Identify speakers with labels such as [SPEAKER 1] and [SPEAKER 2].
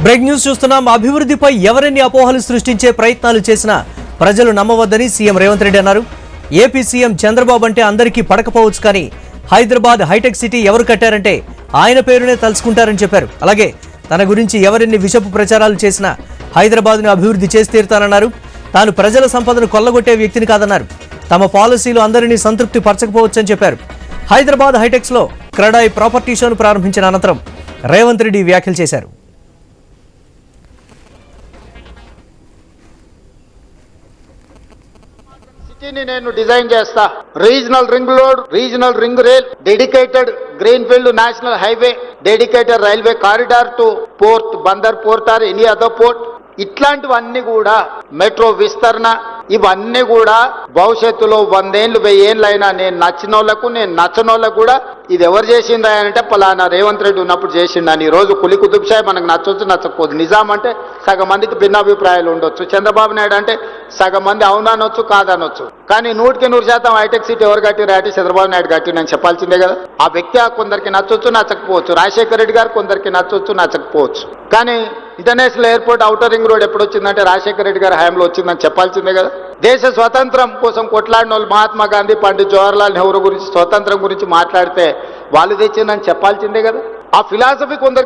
[SPEAKER 1] Break news చూస్తున్నాం. అభివృద్ధిపై ఎవరెన్ని అపోహలు సృష్టించే ప్రయత్నాలు చేసినా ప్రజలు నమ్మవద్దని సీఎం రేవంత్ రెడ్డి అన్నారు. ఏపీ సీఎం చంద్రబాబు అంటే అందరికీ పడకపోవచ్చు, కానీ హైదరాబాద్ హైటెక్ సిటీ ఎవరు కట్టారంటే ఆయన పేరునే తలుచుకుంటారని చెప్పారు. అలాగే తన గురించి ఎవరెన్ని విషపు ప్రచారాలు చేసినా హైదరాబాద్ను అభివృద్ధి చేసి తీరుతానన్నారు. తాను ప్రజల సంపదను కొల్లగొట్టే వ్యక్తిని కాదన్నారు. తమ పాలసీలు అందరినీ సంతృప్తి పరచకపోవచ్చని చెప్పారు. హైదరాబాద్ హైటెక్స్లో క్రెడాయి ప్రాపర్టీ షోను ప్రారంభించిన అనంతరం రేవంత్ రెడ్డి వ్యాఖ్యలు చేశారు.
[SPEAKER 2] నేను డిజైన్ చేస్తా. Regional ring road, regional ring rail, dedicated green field national highway, dedicated railway corridor to port, Bandar port or any other port, ఇట్లాంటివన్నీ కూడా మెట్రో విస్తరణ, ఇవన్నీ కూడా భవిష్యత్తులో 100 ఏళ్ళు 1000 ఏళ్ళు అయినా నేను నచ్చినోళ్లకు నేను నచ్చనోళ్ళకు కూడా ఇది ఎవరు చేసిందా అంటే పలానా రేవంత్ రెడ్డి ఉన్నప్పుడు చేసిండని. ఈ రోజు కులి కుతుబ్ షాహీ మనకు నచ్చొచ్చు నచ్చకపోదు. నిజాం అంటే సగం మందికి భిన్నాభిప్రాయాలు ఉండొచ్చు. చంద్రబాబు నాయుడు అంటే సగం మంది అవుననొచ్చు కాదనొచ్చు. కానీ 100% హైటెక్ సిటీ ఎవరు కట్టిరా అంటే చంద్రబాబు నాయుడు కట్టిండని చెప్పాల్సిందే కదా. ఆ వ్యక్తి కొందరికి నచ్చొచ్చు నచ్చకపోవచ్చు. రాజశేఖర రెడ్డి గారు కొందరికి నచ్చొచ్చు నచ్చకపోవచ్చు. కానీ international airport outer ring road ఎప్పుడు వచ్చిందంటే రాజశేఖర రెడ్డి గారి హయాంలో వచ్చిందని చెప్పాల్సిందే కదా. దేశ స్వతంత్రం కోసం కొట్లాడిన వాళ్ళు మహాత్మా గాంధీ, పండిత్ జవహర్లాల్ నెహ్రూ గురించి స్వతంత్రం గురించి మాట్లాడితే వాళ్ళు తెచ్చిందని చెప్పాల్సిందే కదా. ఆ ఫిలాసఫీ కొందరు